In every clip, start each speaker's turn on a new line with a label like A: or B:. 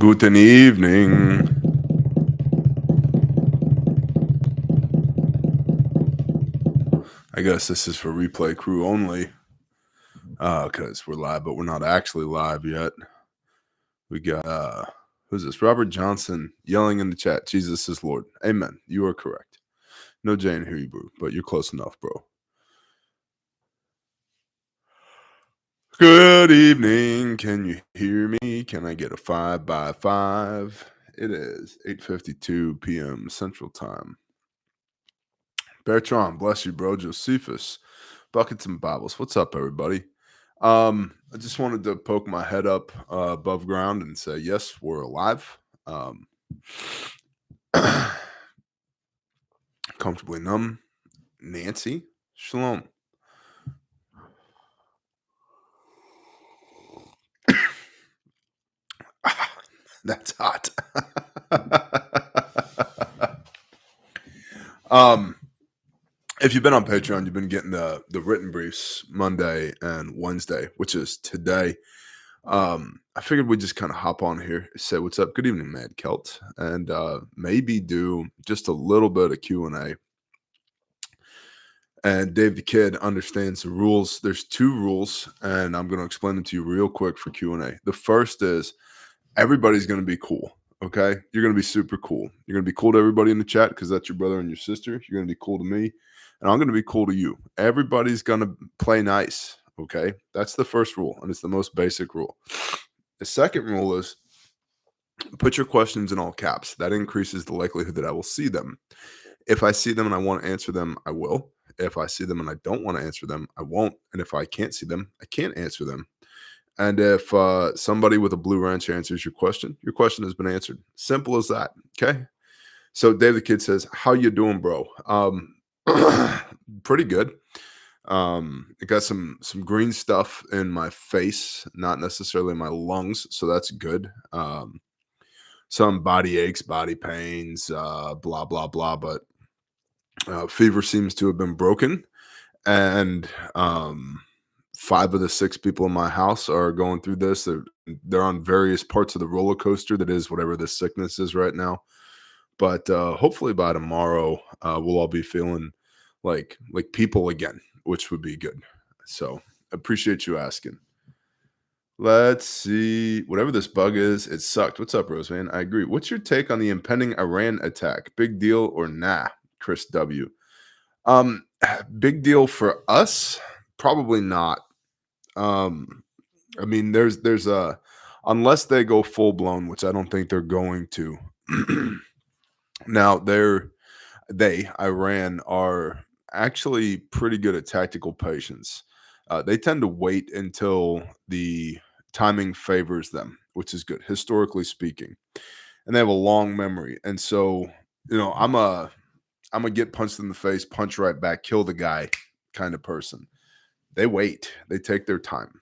A: Guten evening. I guess this is for replay crew only. Because we're live, but we're not actually live yet. We got who's this? Robert Johnson yelling in the chat, Jesus is Lord. Amen. You are correct. No J in Hebrew, but you're close enough, bro. Good evening. Can you hear me? Can I get a 5x5? It is 8:52 p.m. Central Time. Bertrand, bless you, bro. Josephus, buckets and Bibles. What's up, everybody? I just wanted to poke my head up above ground and say, yes, we're alive. Comfortably numb. Nancy, shalom. That's hot. If you've been on Patreon, you've been getting the written briefs Monday and Wednesday, which is today. I figured we'd just kind of hop on here, say what's up, good evening, Mad Celt, and maybe do just a little bit of Q&A. And Dave the Kid understands the rules. There's two rules, and I'm going to explain them to you real quick for Q&A. The first is everybody's going to be cool, okay? You're going to be super cool. You're going to be cool to everybody in the chat because that's your brother and your sister. You're going to be cool to me, and I'm going to be cool to you. Everybody's going to play nice, okay? That's the first rule, and it's the most basic rule. The second rule is put your questions in all caps. That increases the likelihood that I will see them. If I see them and I want to answer them, I will. If I see them and I don't want to answer them, I won't. And if I can't see them, I can't answer them. And if somebody with a blue ranch answers your question has been answered. Simple as that. Okay. So Dave the Kid says, how you doing, bro? Pretty good. I got some green stuff in my face, not necessarily my lungs. So that's good. Some body aches, body pains, blah, blah, blah. But fever seems to have been broken. And 5 of the 6 people in my house are going through this. They're on various parts of the roller coaster that is whatever this sickness is right now. But hopefully by tomorrow, we'll all be feeling like people again, which would be good. So appreciate you asking. Let's see. Whatever this bug is, it sucked. What's up, Roseman? I agree. What's your take on the impending Iran attack? Big deal or nah? Chris W. Big deal for us? Probably not. I mean, there's a unless they go full blown, which I don't think they're going to. Now Iran are actually pretty good at tactical patience. They tend to wait until the timing favors them, which is good, historically speaking. And they have a long memory. And so, I'm a get punched in the face, punch right back, kill the guy kind of person. They wait. They take their time.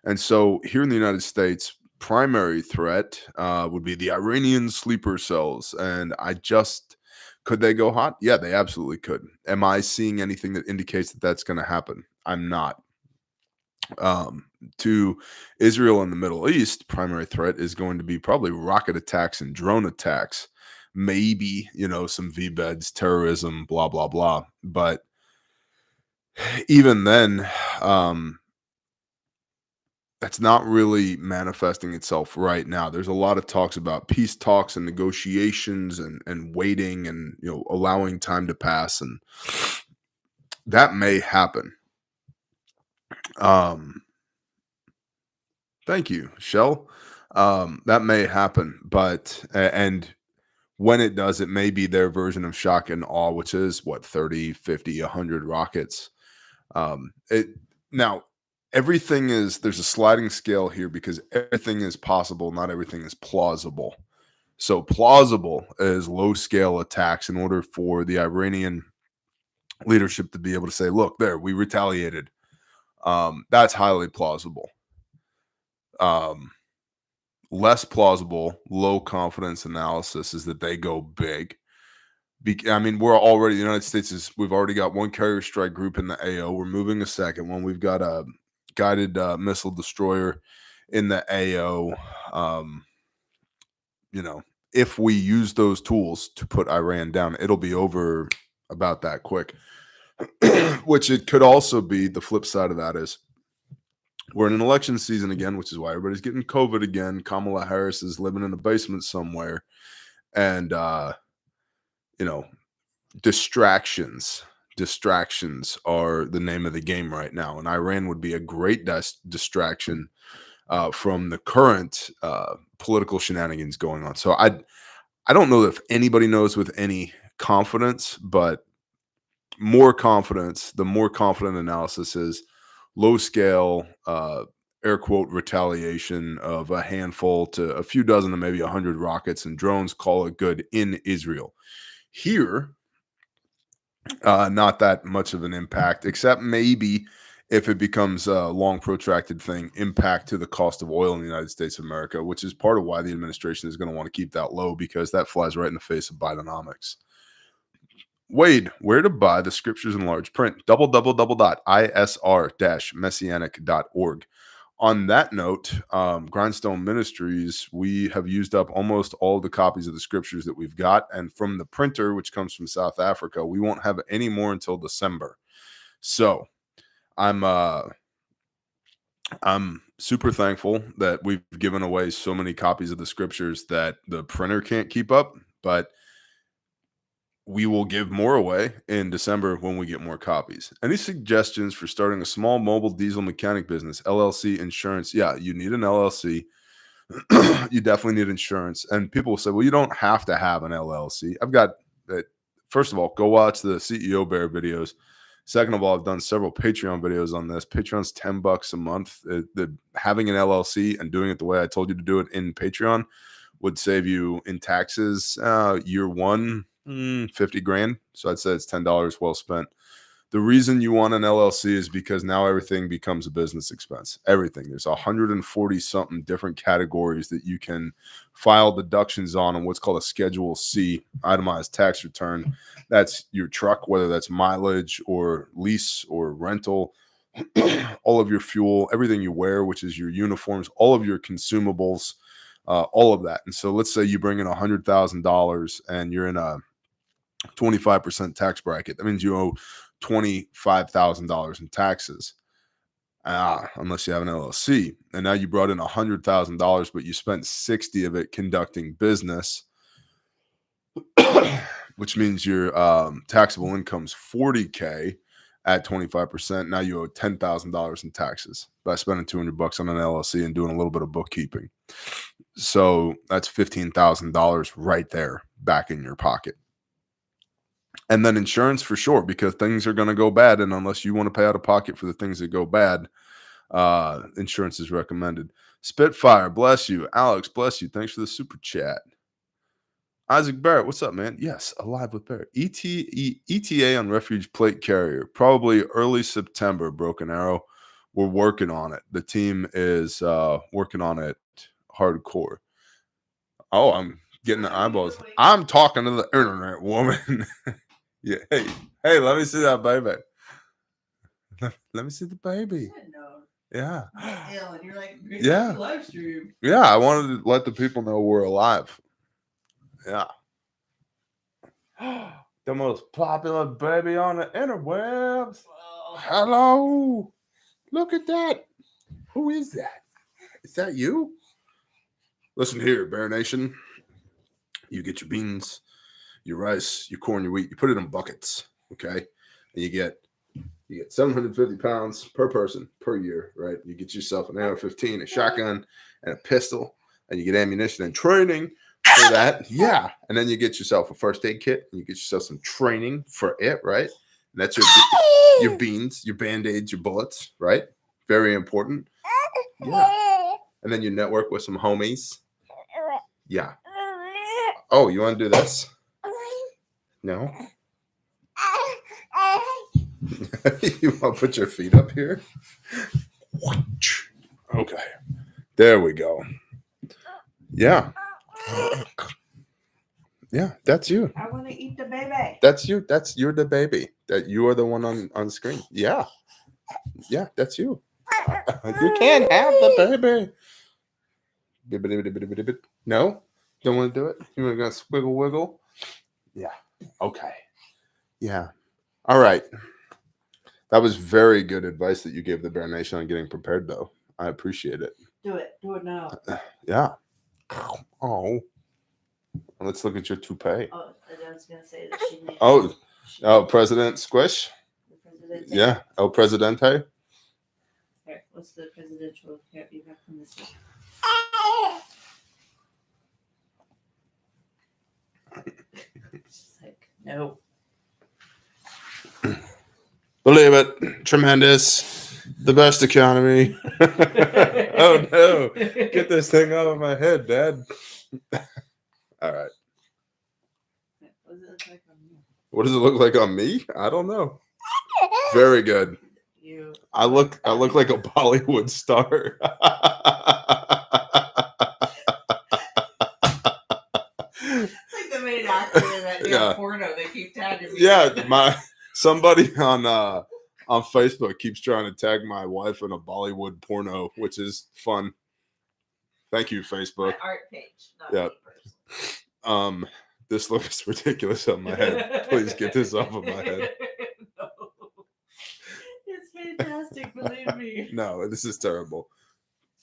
A: And so here in the United States, primary threat would be the Iranian sleeper cells. And could they go hot? Yeah, they absolutely could. Am I seeing anything that indicates that that's going to happen? I'm not. To Israel and the Middle East, primary threat is going to be probably rocket attacks and drone attacks. Maybe, some V-beds, terrorism, blah, blah, blah. But even then, that's not really manifesting itself right now. There's a lot of talks about peace talks and negotiations and waiting and allowing time to pass, and that may happen. Thank you, Shell. That may happen, but and when it does, it may be their version of shock and awe, which is what 30, 50, 100 rockets. Now everything there's a sliding scale here because everything is possible, not everything is plausible. So plausible is low scale attacks in order for the Iranian leadership to be able to say, look, we retaliated. That's highly plausible. Less plausible, low confidence analysis is that they go big. I mean, we're already, the United States we've already got one carrier strike group in the AO. We're moving a second one. We've got a guided missile destroyer in the AO. you know, if we use those tools to put Iran down, it'll be over about that quick. Which it could also be the flip side of that is we're in an election season again, which is why everybody's getting COVID again. Kamala Harris is living in a basement somewhere. And, you know, distractions. Distractions are the name of the game right now. And Iran would be a great distraction from the current political shenanigans going on. So I don't know if anybody knows with any confidence, but more confidence, the more confident analysis is low scale, air quote, retaliation of a handful to a few dozen to maybe 100 rockets and drones, call it good in Israel. Here, not that much of an impact, except maybe if it becomes a long protracted thing, impact to the cost of oil in the United States of America, which is part of why the administration is going to want to keep that low because that flies right in the face of Bidenomics. Wade, where to buy the scriptures in large print? www.isr-messianic.org. On that note, Grindstone Ministries, we have used up almost all the copies of the scriptures that we've got. And from the printer, which comes from South Africa, we won't have any more until December. So I'm super thankful that we've given away so many copies of the scriptures that the printer can't keep up. But we will give more away in December when we get more copies. Any suggestions for starting a small mobile diesel mechanic business, LLC, insurance? Yeah, you need an LLC. You definitely need insurance. And people will say, well, you don't have to have an LLC. I've got that. First of all, go watch the CEO Bear videos. Second of all, I've done several Patreon videos on this. Patreon's $10 a month. Having an LLC and doing it the way I told you to do it in Patreon would save you in taxes year one, 50 grand. So I'd say it's $10 well spent. The reason you want an LLC is because now everything becomes a business expense. Everything. There's 140 something different categories that you can file deductions on what's called a Schedule C itemized tax return. That's your truck, whether that's mileage or lease or rental, all of your fuel, everything you wear, which is your uniforms, all of your consumables, all of that. And so let's say you bring in $100,000 and you're in a 25% tax bracket. That means you owe $25,000 in taxes, unless you have an LLC. And now you brought in $100,000, but you spent 60 of it conducting business, which means your taxable income's 40K at 25%. Now you owe $10,000 in taxes by spending $200 on an LLC and doing a little bit of bookkeeping. So that's $15,000 right there back in your pocket. And then insurance for sure, because things are going to go bad. And unless you want to pay out of pocket for the things that go bad, insurance is recommended. Spitfire, bless you. Alex, bless you. Thanks for the super chat. Isaac Barrett, what's up, man? Yes, Alive with Barrett. ETA on Refuge Plate Carrier, probably early September, Broken Arrow. We're working on it. The team is working on it hardcore. Oh, I'm getting the eyeballs. I'm talking to the internet, woman. Yeah. Hey, let me see that baby. Let me see the baby. Yeah. And you're like, yeah. Live stream. Yeah, I wanted to let the people know we're alive. Yeah. The most popular baby on the interwebs. Hello. Look at that. Who is that? Is that you? Listen here, Bear Nation. You get your beans, your rice, your corn, your wheat. You put it in buckets, okay? And you get 750 pounds per person per year, right? You get yourself an AR-15, a shotgun, and a pistol, and you get ammunition and training for that. Yeah. And then you get yourself a first aid kit, and you get yourself some training for it, right? And that's your beans, your Band-Aids, your bullets, right? Very important. Yeah. And then you network with some homies. Yeah. Oh, you want to do this? No? You want to put your feet up here? Okay. There we go. Yeah. Yeah, that's you. I want to eat the baby. That's you. You're the baby. That you are the one on screen. Yeah. Yeah, that's you. You can't have the baby. No? Don't want to do it? You want to go squiggle wiggle? Yeah. Okay. Yeah. All right. That was very good advice that you gave the Bear Nation on getting prepared, though. I appreciate it.
B: Do it. Do it now.
A: Yeah. Oh. Let's look at your toupee.
B: Oh, I was gonna say that she made.
A: Oh, President Squish. Yeah, El Presidente.
B: Here, what's the presidential? Here, you have from this one. She's like, no.
A: Believe it. Tremendous. The best economy. Oh no. Get this thing out of my head, Dad. All right. What does it look like on me? I don't know. Very good. I look like a Bollywood star.
B: It's like the main actor in that new porno. They keep tagging me.
A: Yeah, somebody on Facebook keeps trying to tag my wife in a Bollywood porno, which is fun. Thank you, Facebook.
B: My art page.
A: Not this looks ridiculous on my head. Please get this off of my head.
B: No. It's fantastic, believe me.
A: No, this is terrible.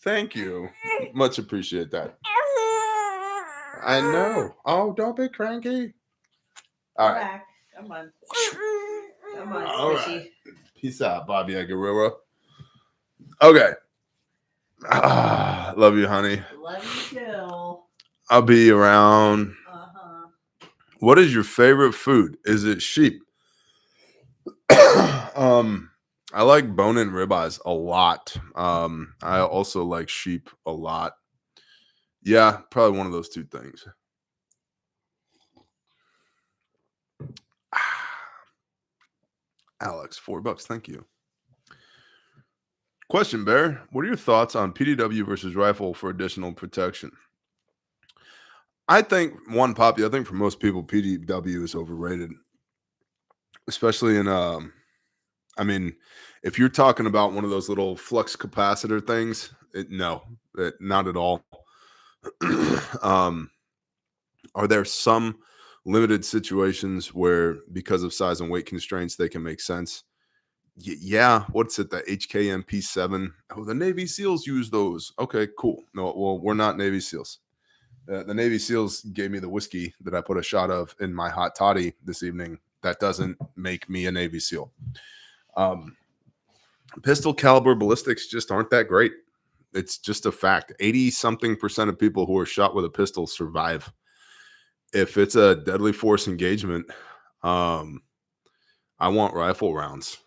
A: Thank you. Much appreciate that. I know. Oh, don't be cranky. All right.
B: Back. Come on. Come on,
A: all
B: squishy.
A: Right. Peace out, Bobby Aguilera. Okay. Love you, honey.
B: Love you too.
A: I'll be around. What is your favorite food? Is it sheep? I like bone-in ribeyes a lot. I also like sheep a lot. Yeah, probably one of those two things. Alex, $4. Thank you. Question, Bear. What are your thoughts on PDW versus rifle for additional protection? I think, Poppy, I think for most people, PDW is overrated. Especially in, I mean, if you're talking about one of those little flux capacitor things, no, not at all. Are there some limited situations where, because of size and weight constraints, they can make sense? Yeah. What's it? The HKMP7? Oh, the Navy SEALs use those. Okay, cool. No, well, we're not Navy SEAls. The Navy SEALs gave me the whiskey that I put a shot of in my hot toddy this evening. That doesn't make me a Navy SEAL. Pistol caliber ballistics just aren't that great. It's just a fact. 80-something% of people who are shot with a pistol survive. If it's a deadly force engagement, I want rifle rounds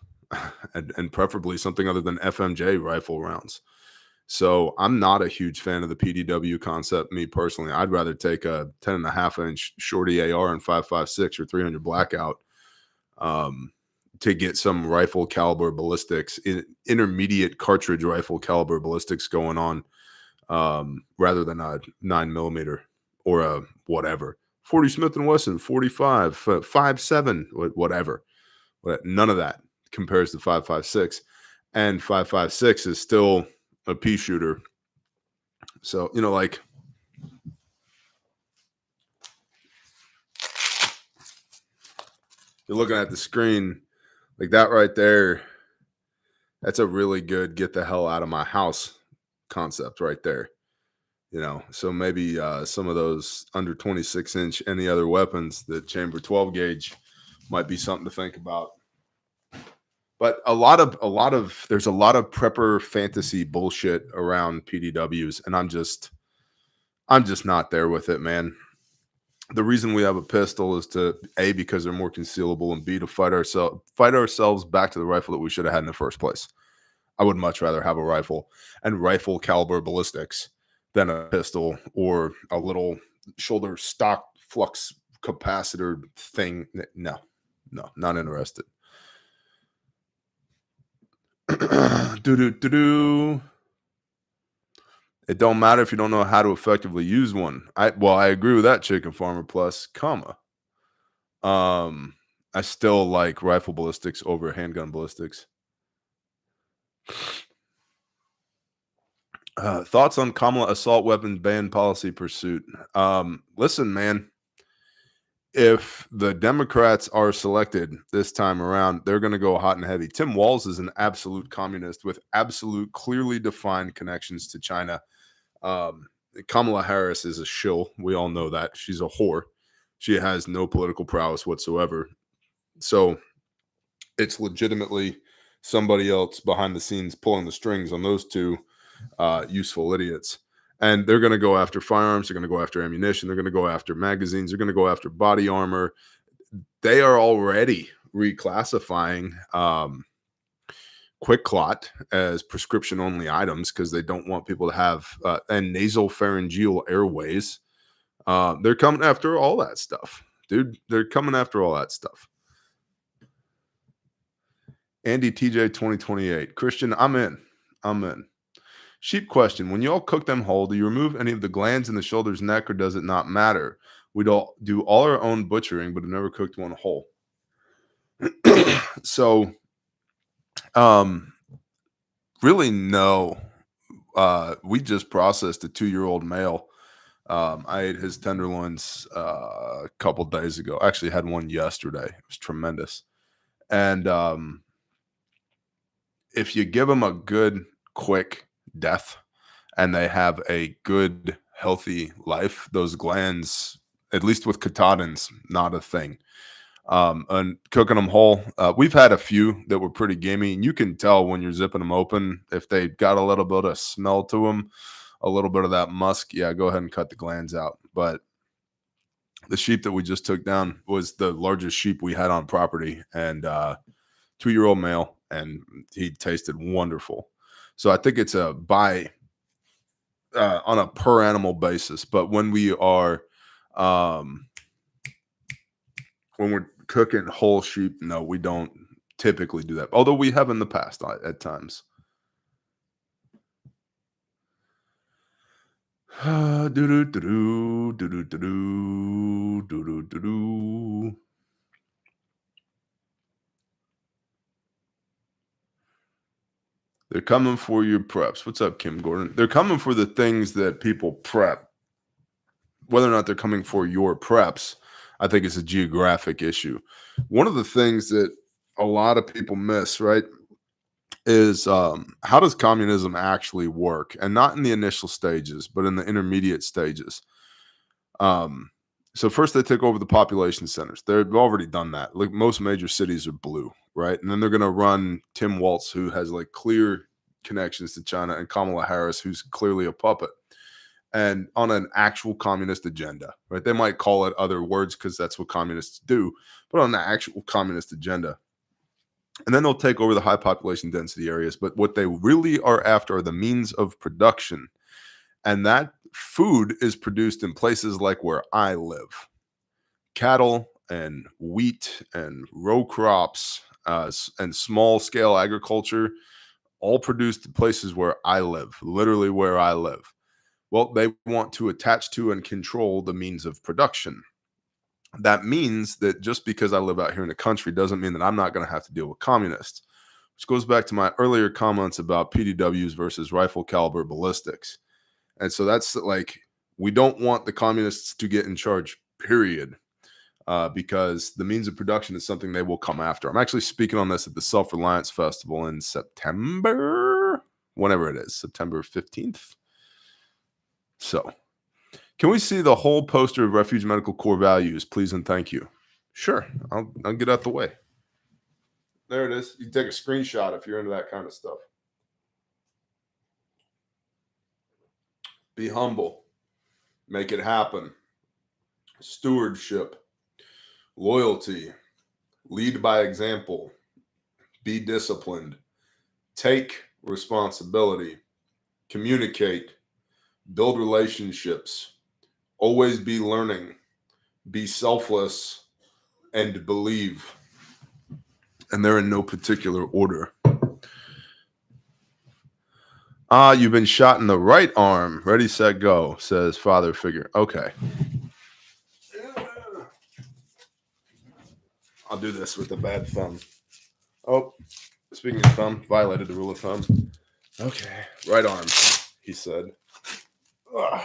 A: and preferably something other than FMJ rifle rounds. So I'm not a huge fan of the PDW concept, me personally. I'd rather take a 10.5-inch shorty AR and 5.56 or 300 blackout to get some rifle caliber ballistics, intermediate cartridge rifle caliber ballistics going on, rather than a 9mm or a whatever. 40 Smith & Wesson, 45, 5.7, whatever. None of that compares to 5.56. And 5.56 is still a pea shooter. So, like, you're looking at the screen, like that right there. That's a really good get the hell out of my house concept right there. So maybe some of those under 26-inch any other weapons, the chamber 12 gauge might be something to think about. But there's a lot of prepper fantasy bullshit around PDWs, and I'm just not there with it, man. The reason we have a pistol is to A, because they're more concealable, and B, to fight ourselves back to the rifle that we should have had in the first place. I would much rather have a rifle and rifle caliber ballistics than a pistol or a little shoulder stock flux capacitor thing. No, not interested. It don't matter if you don't know how to effectively use one. I agree with that, Chicken Farmer Plus, I still like rifle ballistics over handgun ballistics. Thoughts on Kamala assault weapons ban policy pursuit? Listen, man, if the Democrats are selected this time around, they're going to go hot and heavy. Tim Walz is an absolute communist with absolute, clearly defined connections to China. Kamala Harris is a shill. We all know that. She's a whore. She has no political prowess whatsoever. So it's legitimately somebody else behind the scenes pulling the strings on those two useful idiots. And they're going to go after firearms. They're going to go after ammunition. They're going to go after magazines. They're going to go after body armor. They are already reclassifying Quick Clot as prescription only items because they don't want people to have and nasal pharyngeal airways. They're coming after all that stuff, dude. They're coming after all that stuff. Andy TJ 2028. Christian, I'm in. Sheep question. When you all cook them whole, do you remove any of the glands in the shoulder's neck or does it not matter? We do all our own butchering, but have never cooked one whole. So, really, no. We just processed a 2-year-old male. I ate his tenderloins a couple days ago. I actually had one yesterday. It was tremendous. And if you give them a good, quick death and they have a good, healthy life, those glands, at least with Katahdins, not a thing. And cooking them whole, we've had a few that were pretty gamey, and you can tell when you're zipping them open if they got a little bit of smell to them, a little bit of that musk. Yeah, go ahead and cut the glands out. But the sheep that we just took down was the largest sheep we had on property, and 2-year-old male, and he tasted wonderful. So I think it's a buy on a per animal basis. But when we are when we're cooking whole sheep, no, we don't typically do that. Although we have in the past at times. They're coming for your preps. What's up, Kim Gordon? They're coming for the things that people prep. Whether or not they're coming for your preps, I think it's a geographic issue. One of the things that a lot of people miss, right, is how does communism actually work? And not in the initial stages, but in the intermediate stages. So first they take over the population centers. They've already done that. Like most major cities are blue, right? And then they're going to run Tim Walz, who has like clear connections to China, and Kamala Harris, who's clearly a puppet, and on an actual communist agenda, right? They might call it other words because that's what communists do, but on the actual communist agenda. And then they'll take over the high population density areas. But what they really are after are the means of production. And that food is produced in places like where I live. Cattle and wheat and row crops and small scale agriculture, all produced in places where I live, literally where I live. Well, they want to attach to and control the means of production. That means that just because I live out here in the country doesn't mean that I'm not going to have to deal with communists, which goes back to my earlier comments about PDWs versus rifle caliber ballistics. And so that's like, we don't want the communists to get in charge, period, because the means of production is something they will come after. I'm actually speaking on this at the Self-Reliance Festival in September, whenever it is, September 15th. So, can we see the whole poster of Refuge Medical core values, please and thank you? Sure, I'll get out the way. There it is. You can take a screenshot if you're into that kind of stuff. Be humble. Make it happen. Stewardship. Loyalty. Lead by example. Be disciplined. Take responsibility. Communicate. Build relationships. Always be learning. Be selfless. And believe. And they're in no particular order. You've been shot in the right arm. Ready, set, go, says father figure. Okay. I'll do this with a bad thumb. Oh, speaking of thumb, violated the rule of thumb. Okay. Right arm. he said. Ugh,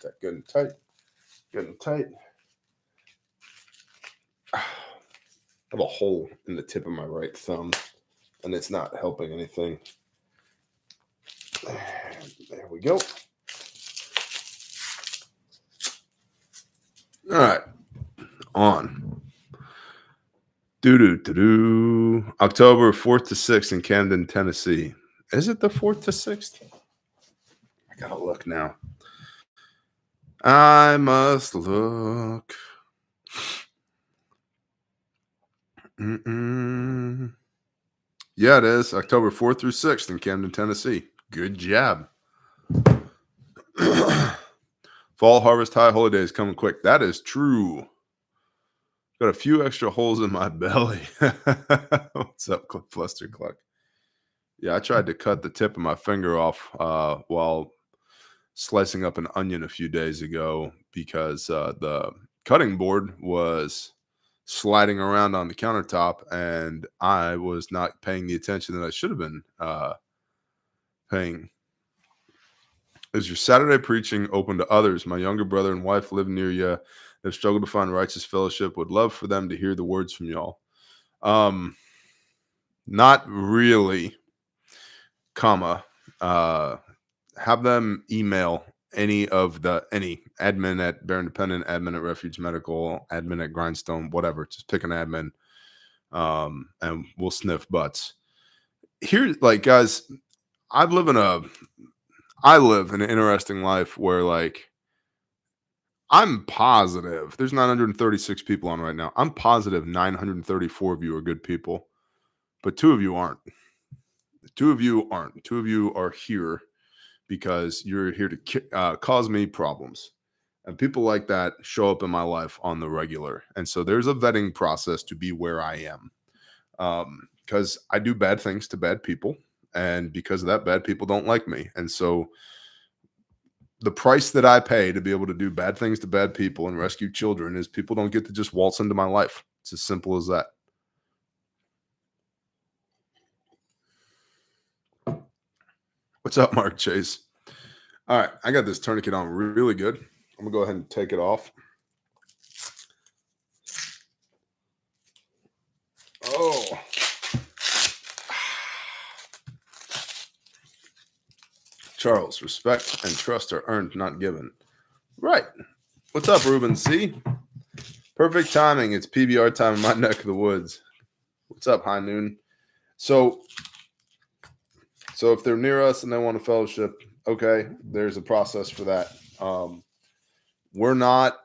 A: that good and tight. Good and tight. I have a hole in the tip of my right thumb, and it's not helping anything. There we go. All right. On. October 4th to 6th in Camden, Tennessee. Is it the 4th to 6th? I gotta look now. I must look. Yeah, it is. October 4th through 6th in Camden, Tennessee. Good job. Fall Harvest High Holidays coming quick. That is true. Got a few extra holes in my belly. What's up, Fluster Cluck? Yeah, I tried to cut the tip of my finger off while slicing up an onion a few days ago because the cutting board was sliding around on the countertop and I was not paying the attention that I should have been paying. Is your Saturday preaching open to others? My younger brother and wife live near you. They've struggled to find righteous fellowship. Would love for them to hear the words from y'all. Not really, comma. Have them email any admin at Bear Independent, admin at Refuge Medical, admin at Grindstone, whatever. Just pick an admin, and we'll sniff butts. Here, like, guys, I live in an interesting life where, like, I'm positive there's 936 people on right now. I'm positive 934 of you are good people, but 2 of you aren't. 2 of you aren't. 2 of you are here because you're here to cause me problems. And people like that show up in my life on the regular. And so there's a vetting process to be where I am. Because I do bad things to bad people. And because of that, bad people don't like me. And so the price that I pay to be able to do bad things to bad people and rescue children is people don't get to just waltz into my life. It's as simple as that. What's up, Mark Chase? All right, I got this tourniquet on really good. I'm going to go ahead and take it off. Oh. Charles, respect and trust are earned, not given. Right. What's up, Ruben C? Perfect timing. It's PBR time in my neck of the woods. What's up, High Noon? So if they're near us and they want a fellowship, okay, there's a process for that. We're not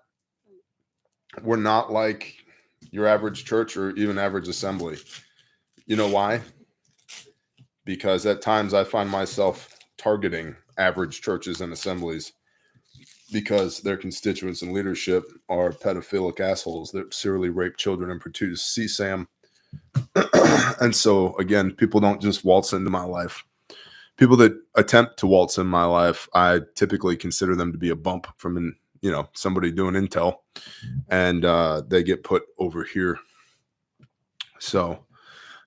A: like your average church or even average assembly. You know why? Because at times I find myself targeting average churches and assemblies because their constituents and leadership are pedophilic assholes that serially rape children and produce CSAM. And so, again, people don't just waltz into my life. People that attempt to waltz in my life, I typically consider them to be a bump from, somebody doing intel, and they get put over here. So,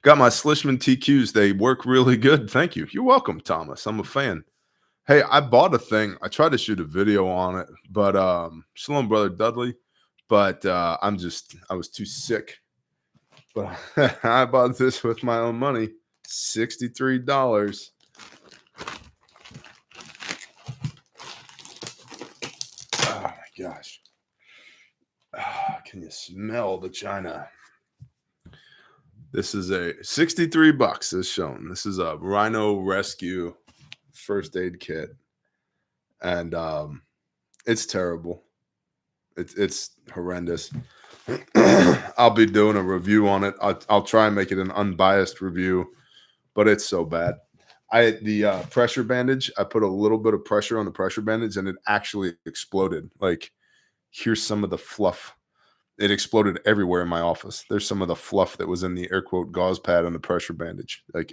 A: got my Slishman TQs. They work really good. Thank you. You're welcome, Thomas. I'm a fan. Hey, I bought a thing. I tried to shoot a video on it, but Shalom, brother Dudley. But I was too sick. But I bought this with my own money, $63. Oh my gosh! Can you smell the China? This is a $63 as shown. This is a Rhino Rescue first aid kit, and it's terrible. It's horrendous. I'll be doing a review on it. I'll try and make it an unbiased review, but it's so bad. The pressure bandage, I put a little bit of pressure on the pressure bandage and it actually exploded. Like, here's some of the fluff. It exploded everywhere in my office. There's some of the fluff that was in the air quote gauze pad on the pressure bandage. Like,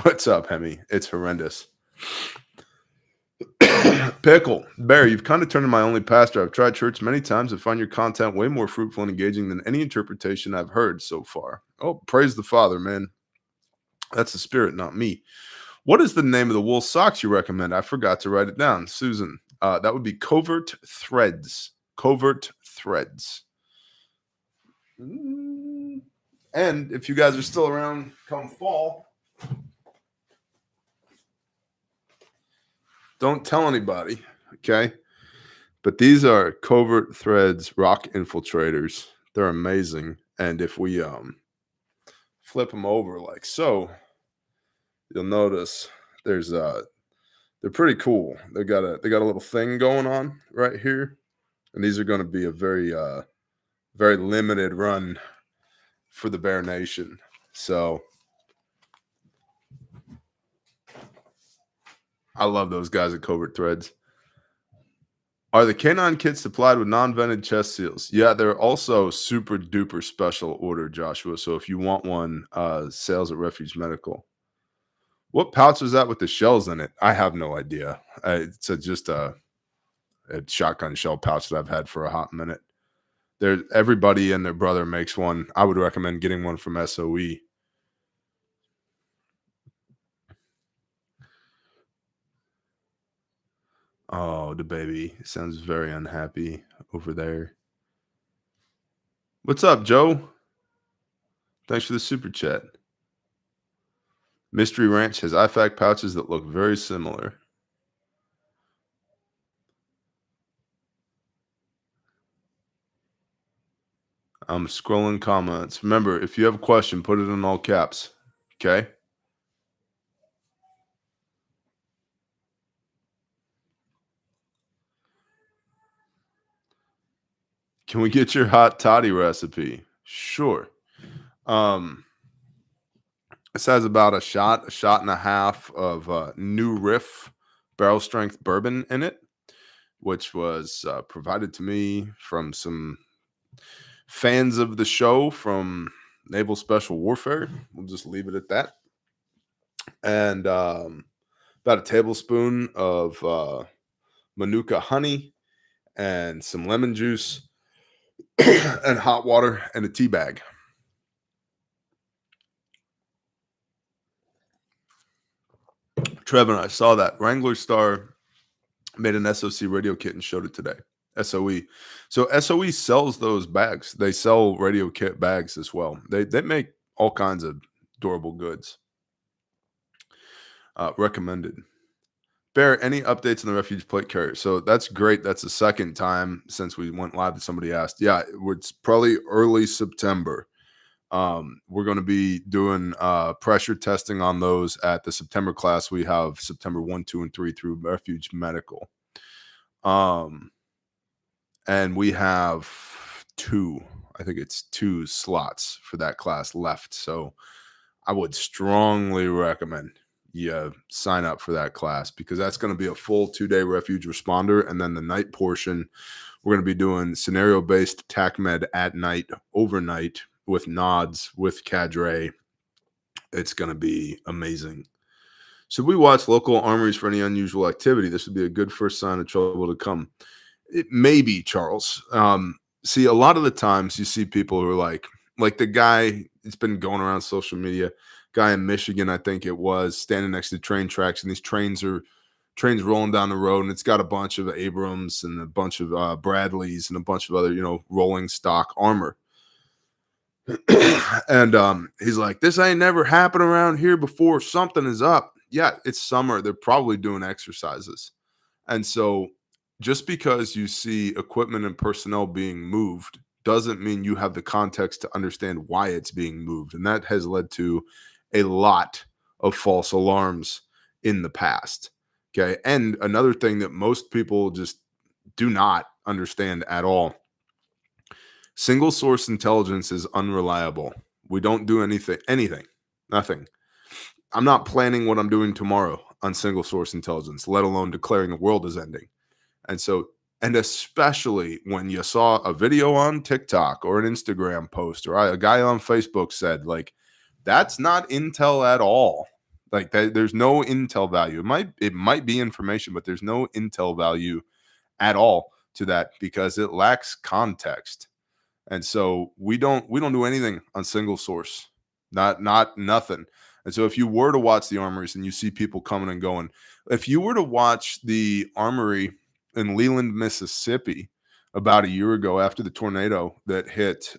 A: what's up, Hemi? It's horrendous. Pickle Bear, you've kind of turned into my only pastor. I've tried church many times and find your content way more fruitful and engaging than any interpretation I've heard so far. Oh, praise the Father, man. That's the Spirit, not me. What is the name of the wool socks you recommend? I forgot to write it down. Susan, that would be Covert Threads. Covert Threads. And if you guys are still around come fall, don't tell anybody, okay? But these are Covert Threads rock infiltrators. They're amazing. And if we flip them over like so, you'll notice there's they're pretty cool. They got a little thing going on right here. And these are going to be a very limited run for the Bear Nation. So I love those guys at Covert Threads. Are the canine kits supplied with non-vented chest seals? Yeah, they're also super duper special order, Joshua. So if you want one, sales at Refuge Medical. What pouch is that with the shells in it? I have no idea. It's just a shotgun shell pouch that I've had for a hot minute. Everybody and their brother makes one. I would recommend getting one from SOE. Oh, the baby sounds very unhappy over there. What's up, Joe? Thanks for the super chat. Mystery Ranch has IFAC pouches that look very similar. I'm scrolling comments. Remember, if you have a question, put it in all caps. Okay? Can we get your hot toddy recipe? Sure. This has about a shot and a half of New Riff barrel strength bourbon in it, which was provided to me from some fans of the show from Naval Special Warfare. We'll just leave it at that. And about a tablespoon of Manuka honey and some lemon juice and hot water and a tea bag. Trevor, I saw that Wrangler Star made an SOC radio kit and showed it today. SOE. So SOE sells those bags. They sell radio kit bags as well. They make all kinds of durable goods. Recommended. Bear, any updates on the Refuge plate carrier? So that's great. That's the second time since we went live that somebody asked. Yeah, it's probably early September. We're going to be doing pressure testing on those at the September class. We have September 1, 2, and 3 through Refuge Medical. And we have two slots for that class left. So I would strongly recommend you sign up for that class because that's going to be a full 2-day refuge responder. And then the night portion, we're going to be doing scenario-based TACMED at night, overnight, with nods, with cadre. It's going to be amazing. Should we watch local armories for any unusual activity? This would be a good first sign of trouble to come. It may be, Charles. See, a lot of the times you see people who are like the guy, it's been going around social media, guy in Michigan, I think it was, standing next to train tracks, and these trains rolling down the road, and it's got a bunch of Abrams and a bunch of Bradleys and a bunch of other, rolling stock armor. And he's like, this ain't never happened around here before. Something is up. Yeah, it's summer. They're probably doing exercises. And so just because you see equipment and personnel being moved doesn't mean you have the context to understand why it's being moved. And that has led to a lot of false alarms in the past. Okay. And another thing that most people just do not understand at all. Single source intelligence is unreliable. We don't do anything, nothing. I'm not planning what I'm doing tomorrow on single source intelligence, let alone declaring the world is ending. And especially when you saw a video on TikTok or an Instagram post or a guy on Facebook said, like, that's not intel at all. Like, there's no intel value. It might be information, but there's no intel value at all to that because it lacks context. And so we don't do anything on single source. Not nothing. And so if you were to watch the armories and you see people coming and going, if you were to watch the armory in Leland, Mississippi about a year ago after the tornado that hit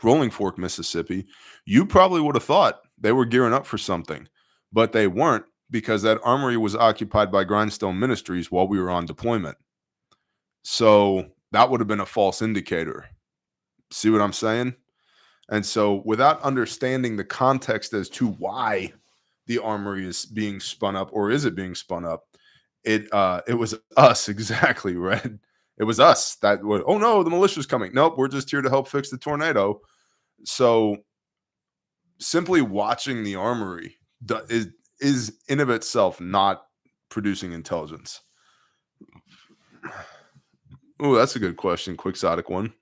A: Rolling Fork, Mississippi, you probably would have thought they were gearing up for something, but they weren't, because that armory was occupied by Grindstone Ministries while we were on deployment. So that would have been a false indicator. See what I'm saying? And so without understanding the context as to why the armory is being spun up, or is it being spun up, it was us, exactly, Red. It was us that would, oh no, the militia's coming. Nope, we're just here to help fix the tornado. So simply watching the armory is in of itself not producing intelligence. Oh, that's a good question. Quixotic one.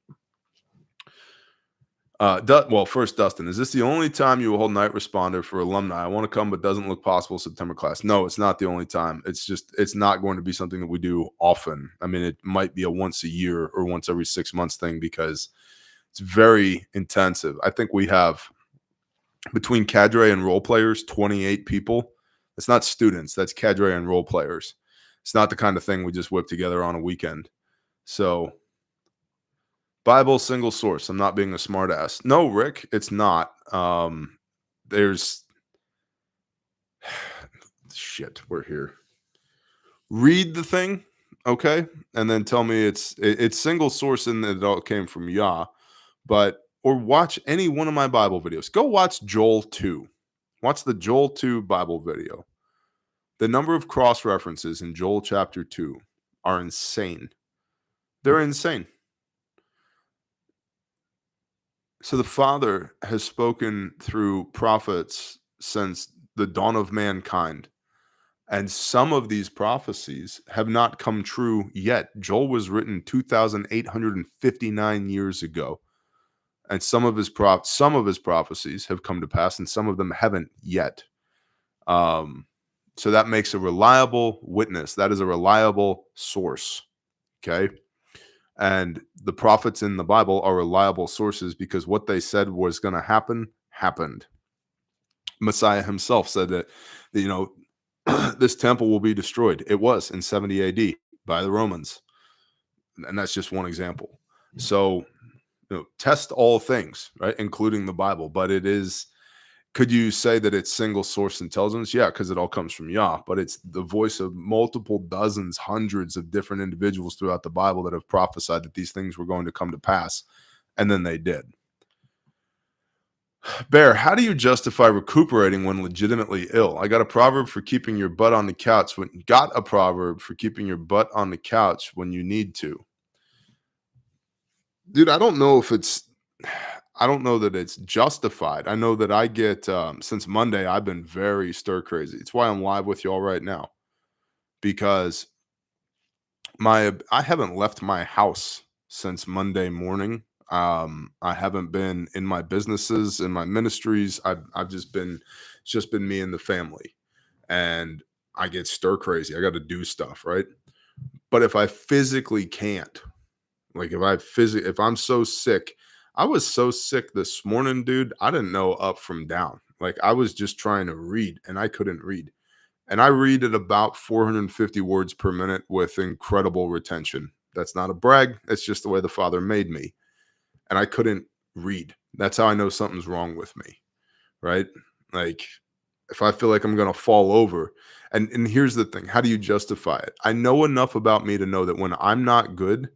A: Well, first, Dustin, is this the only time you will hold night responder for alumni? I want to come, but doesn't look possible September class. No, it's not the only time. It's not going to be something that we do often. I mean, it might be a once a year or once every 6 months thing, because it's very intensive. I think we have, between cadre and role players, 28 people. It's not students. That's cadre and role players. It's not the kind of thing we just whip together on a weekend. So, Bible single source. I'm not being a smartass. No, Rick, it's not. There's shit. We're here. Read the thing, okay, and then tell me it's single source and that it all came from Yah. But or watch any one of my Bible videos. Go watch Joel 2. Watch the Joel 2 Bible video. The number of cross references in Joel chapter 2 are insane. They're insane. So the Father has spoken through prophets since the dawn of mankind. And some of these prophecies have not come true yet. Joel was written 2,859 years ago. And some of his prophecies have come to pass, and some of them haven't yet. So that makes a reliable witness. That is a reliable source. Okay. And the prophets in the Bible are reliable sources, because what they said was going to happen happened. Messiah himself said that this temple will be destroyed. It was in 70 AD by the Romans. And that's just one example. So, test all things, right? Including the Bible. But could you say that it's single source intelligence? Yeah, because it all comes from Yah, but it's the voice of multiple dozens, hundreds of different individuals throughout the Bible that have prophesied that these things were going to come to pass, and then they did. Bear, how do you justify recuperating when legitimately ill? I got a proverb for keeping your butt on the couch when you need to. Dude, I don't know that it's justified. I know that I get, since Monday, I've been very stir crazy. It's why I'm live with y'all right now, because I haven't left my house since Monday morning. I haven't been in my businesses, in my ministries. I've just been, it's just been me and the family, and I get stir crazy. I got to do stuff, right? But if I physically can't, like if I'm so sick, I was so sick this morning, dude. I didn't know up from down. Like, I was just trying to read and I couldn't read. And I read at about 450 words per minute with incredible retention. That's not a brag. It's just the way the Father made me. And I couldn't read. That's how I know something's wrong with me, right? Like, if I feel like I'm going to fall over. And here's the thing. How do you justify it? I know enough about me to know that when I'm not good,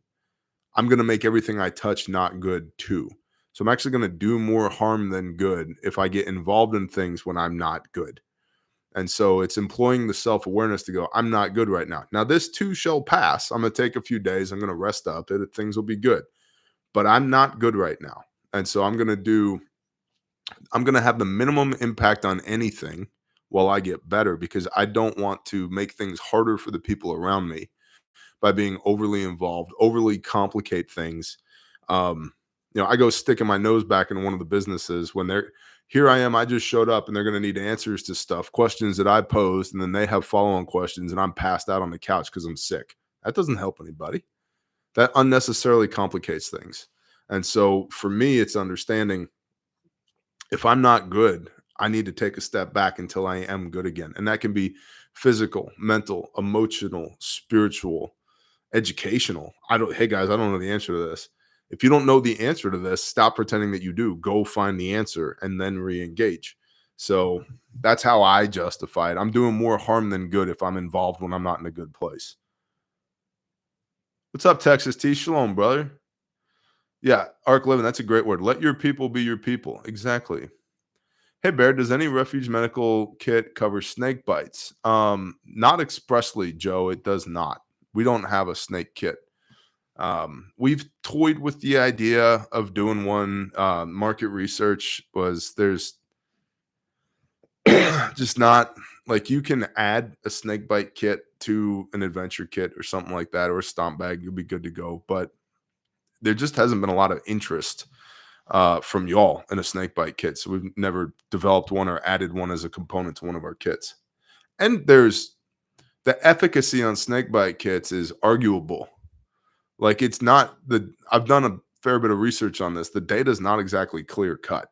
A: I'm going to make everything I touch not good too. So I'm actually going to do more harm than good if I get involved in things when I'm not good. And so it's employing the self-awareness to go, I'm not good right now. Now, this too shall pass. I'm going to take a few days. I'm going to rest up. Things will be good. But I'm not good right now. And so I'm going to have the minimum impact on anything while I get better, because I don't want to make things harder for the people around me by being overly involved, overly complicate things. I go sticking my nose back in one of the businesses when here I am, I just showed up and they're going to need answers to stuff, questions that I posed, and then they have follow-on questions and I'm passed out on the couch because I'm sick. That doesn't help anybody. That unnecessarily complicates things. And so for me, it's understanding, if I'm not good, I need to take a step back until I am good again. And that can be physical, mental, emotional, spiritual, educational. Hey guys, I don't know the answer to this. If you don't know the answer to this, stop pretending that you do. Go find the answer and then re-engage. So that's how I justify it. I'm doing more harm than good if I'm involved when I'm not in a good place. What's up, Texas T? Shalom, brother. Yeah, Arc Living, that's a great word. Let your people be your people. Exactly. Hey Bear, does any refuge medical kit cover snake bites? Not expressly, Joe. It does not. We don't have a snake kit. We've toyed with the idea of doing one. Market research was there's just not like you can add a snake bite kit to an adventure kit or something like that, or a stomp bag. You'll be good to go. But there just hasn't been a lot of interest from y'all in a snake bite kit. So we've never developed one or added one as a component to one of our kits. And there's the efficacy on snake bite kits is arguable. Like it's not I've done a fair bit of research on this. The data is not exactly clear cut.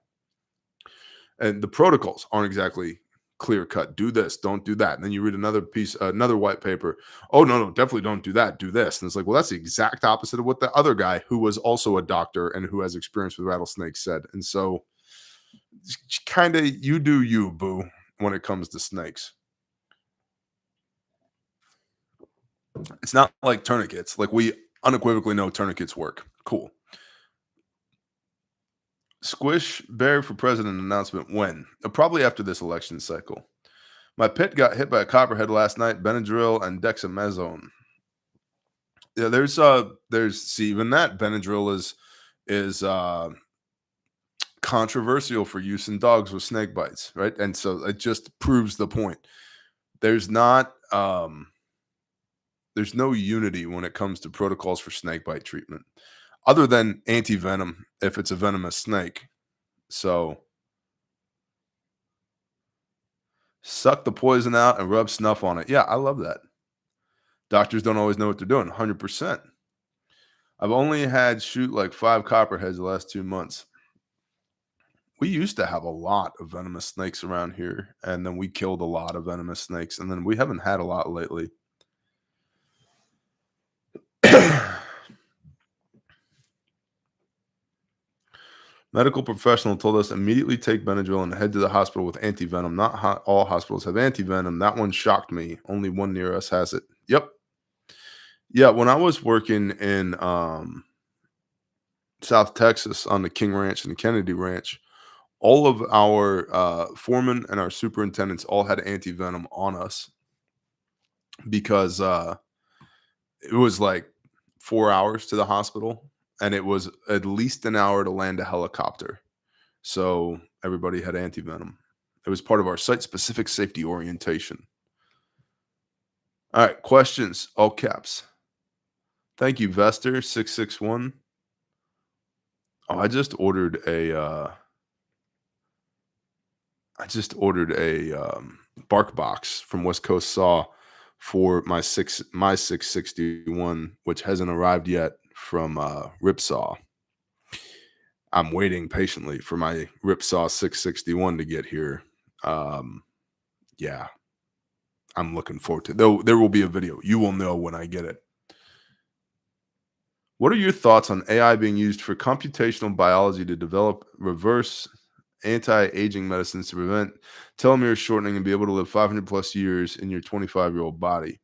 A: And the protocols aren't exactly clear cut. Do this, don't do that. And then you read another piece, another white paper. Oh, no, definitely don't do that. Do this. And it's like, well, that's the exact opposite of what the other guy who was also a doctor and who has experience with rattlesnakes said. And so kind of you do you, boo, when it comes to snakes. It's not like tourniquets. Like we unequivocally know tourniquets work. Cool. Squish Bear for president announcement when? Probably after this election cycle. My pit got hit by a copperhead last night, Benadryl and dexamethasone. Yeah, there's see, even that Benadryl is controversial for use in dogs with snake bites, right? And so it just proves the point. There's not there's no unity when it comes to protocols for snake bite treatment, other than anti-venom if it's a venomous snake. So suck the poison out and rub snuff on it. Yeah, I love that. Doctors don't always know what they're doing. 100%. I've only had shoot like 5 copperheads the last 2 months. We used to have a lot of venomous snakes around here, and then we killed a lot of venomous snakes, and then we haven't had a lot lately. Medical professional told us immediately take Benadryl and head to the hospital with anti-venom. Not all hospitals have anti-venom. That one shocked me. Only one near us has it. Yep. Yeah, when I was working in South Texas on the King Ranch and the Kennedy Ranch, all of our foremen and our superintendents all had anti-venom on us because it was like 4 hours to the hospital, and it was at least an hour to land a helicopter. So everybody had anti-venom. It was part of our site-specific safety orientation. All right, questions, all caps. Thank you, Vester661. Oh, I just ordered a bark box from West Coast Saw for my 661, which hasn't arrived yet from Ripsaw. I'm waiting patiently for my Ripsaw 661 to get here. Yeah, I'm looking forward to it. Though there will be a video. You will know when I get it. What are your thoughts on AI being used for computational biology to develop reverse anti-aging medicines to prevent telomere shortening and be able to live 500 plus years in your 25-year-old body?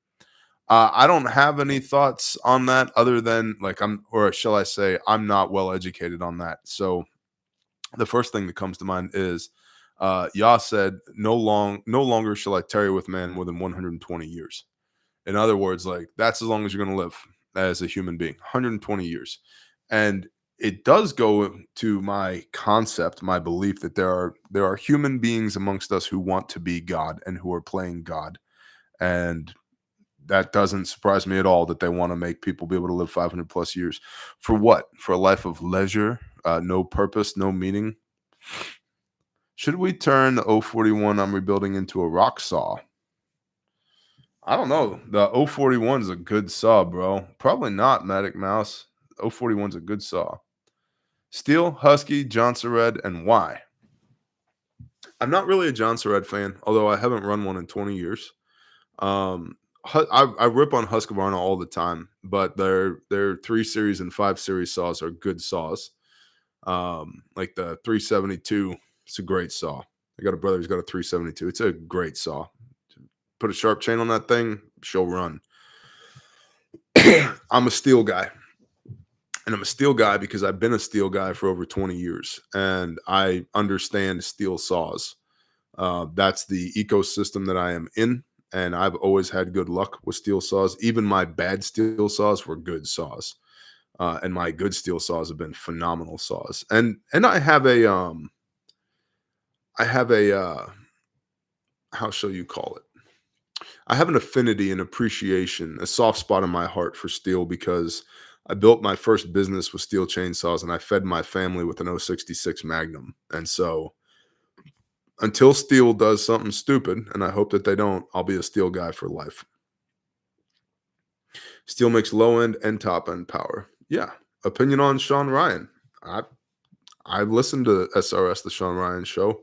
A: I don't have any thoughts on that other than shall I say, I'm not well educated on that. So the first thing that comes to mind is Yah said, no longer shall I tarry with man more than 120 years. In other words, like that's as long as you're going to live as a human being, 120 years. And it does go to my concept, my belief that there are human beings amongst us who want to be God and who are playing God. And that doesn't surprise me at all that they want to make people be able to live 500 plus years. For what? For a life of leisure, no purpose, no meaning. Should we turn the 041 I'm rebuilding into a rock saw? I don't know. The 041 is a good saw, bro. Probably not, Matic Mouse. 041 is a good saw. Steel, Husky, Johnson Red, and why? I'm not really a John Surratt fan, although I haven't run one in 20 years. I rip on Husqvarna all the time, but their 3 series and 5 series saws are good saws. Like the 372, it's a great saw. I got a brother who's got a 372. It's a great saw. Put a sharp chain on that thing, she'll run. I'm a steel guy. And I'm a steel guy because I've been a steel guy for over 20 years and I understand steel saws. That's the ecosystem that I am in. And I've always had good luck with steel saws. Even my bad steel saws were good saws. And my good steel saws have been phenomenal saws. And I have a how shall you call it? I have an affinity and appreciation, a soft spot in my heart for steel because I built my first business with steel chainsaws and I fed my family with an 066 Magnum. And so until steel does something stupid, and I hope that they don't, I'll be a steel guy for life. Steel makes low end and top end power. Yeah. Opinion on Sean Ryan. I I've listened to SRS, the Sean Ryan show.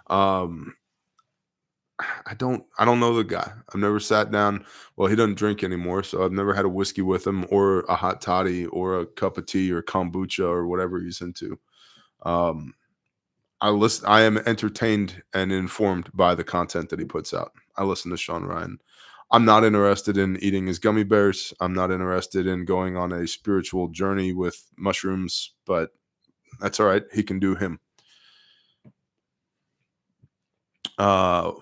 A: Um, I don't know the guy. I've never sat down. Well, he doesn't drink anymore, so I've never had a whiskey with him or a hot toddy or a cup of tea or kombucha or whatever he's into. Um, I am entertained and informed by the content that he puts out. I listen to Sean Ryan. I'm not interested in eating his gummy bears. I'm not interested in going on a spiritual journey with mushrooms, but that's all right. He can do him. Uh,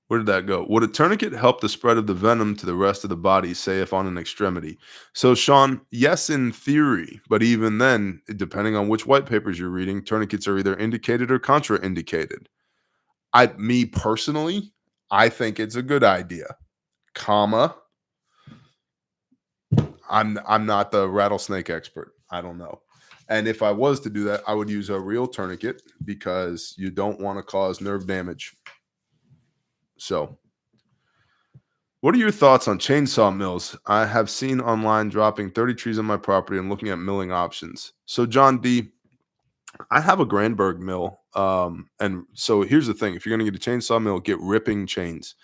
A: Where did that go? Would a tourniquet help the spread of the venom to the rest of the body, say if on an extremity? So, Sean, yes, in theory, but even then, depending on which white papers you're reading, tourniquets are either indicated or contraindicated. Me personally, I think it's a good idea. Comma, I'm not the rattlesnake expert. I don't know. And if I was to do that, I would use a real tourniquet because you don't want to cause nerve damage. So, what are your thoughts on chainsaw mills? I have seen online dropping 30 trees on my property and looking at milling options. So, John D, I have a Granberg mill. And so here's the thing: if you're going to get a chainsaw mill, get ripping chains.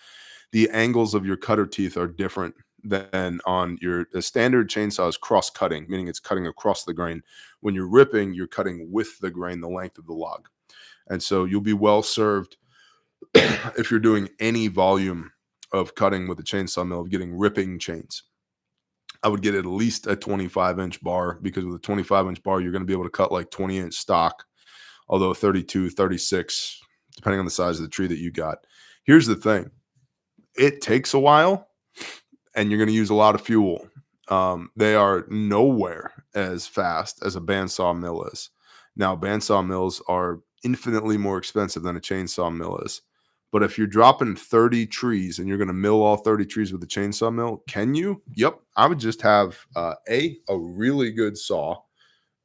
A: The angles of your cutter teeth are different than on the standard chainsaw is cross cutting, meaning it's cutting across the grain. When you're ripping, you're cutting with the grain, the length of the log. And so you'll be well served if you're doing any volume of cutting with a chainsaw mill, of getting ripping chains. I would get at least a 25-inch bar because with a 25-inch bar, you're going to be able to cut like 20-inch stock, although 32, 36, depending on the size of the tree that you got. Here's the thing. It takes a while, and you're going to use a lot of fuel. They are nowhere as fast as a bandsaw mill is. Now, bandsaw mills are infinitely more expensive than a chainsaw mill is. But if you're dropping 30 trees and you're going to mill all 30 trees with a chainsaw mill, can you? Yep. I would just have a really good saw,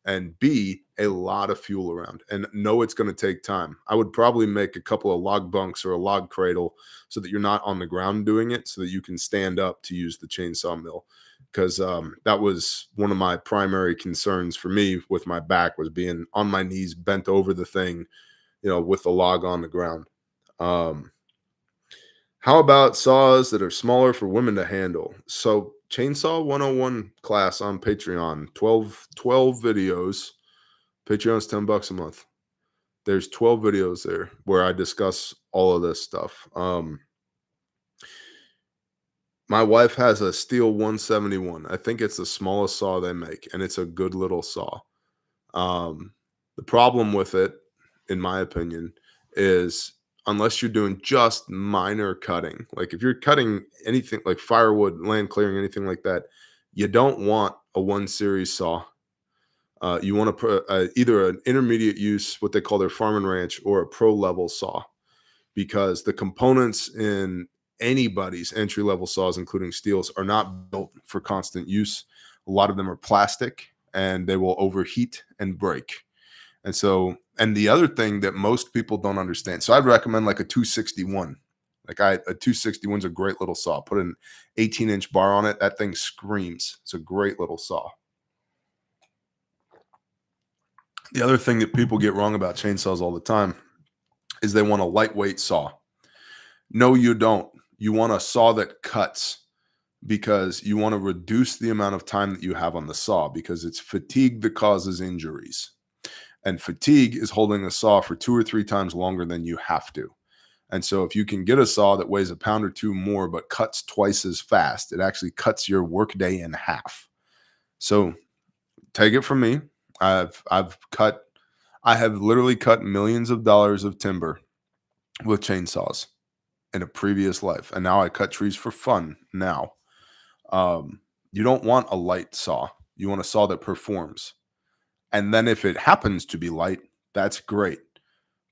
A: and B, a lot of fuel around. And no, it's going to take time. I would probably make a couple of log bunks or a log cradle so that you're not on the ground doing it, so that you can stand up to use the chainsaw mill. Because that was one of my primary concerns for me with my back, was being on my knees, bent over the thing, with the log on the ground. How about saws that are smaller for women to handle? So Chainsaw 101 class on Patreon, 12 videos. Patreon's $10 a month. There's 12 videos there where I discuss all of this stuff. My wife has a Steel 171. I think it's the smallest saw they make, and it's a good little saw. The problem with it, in my opinion, is unless you're doing just minor cutting, like if you're cutting anything like firewood, land clearing, anything like that, you don't want a 1 series saw. You want to put either an intermediate use, what they call their farm and ranch, or a pro level saw, because the components in anybody's entry level saws, including steels, are not built for constant use. A lot of them are plastic and they will overheat and break. And so, and the other thing that most people don't understand, so I'd recommend like a 261. A 261 is a great little saw. Put an 18-inch bar on it. That thing screams. It's a great little saw. The other thing that people get wrong about chainsaws all the time is they want a lightweight saw. No, you don't. You want a saw that cuts because you want to reduce the amount of time that you have on the saw because it's fatigue that causes injuries. And fatigue is holding a saw for 2 or 3 times longer than you have to. And so if you can get a saw that weighs a pound or two more but cuts twice as fast, it actually cuts your workday in half. So take it from me. I have literally cut millions of dollars of timber with chainsaws in a previous life. And now I cut trees for fun now. You don't want a light saw. You want a saw that performs. And then if it happens to be light, that's great.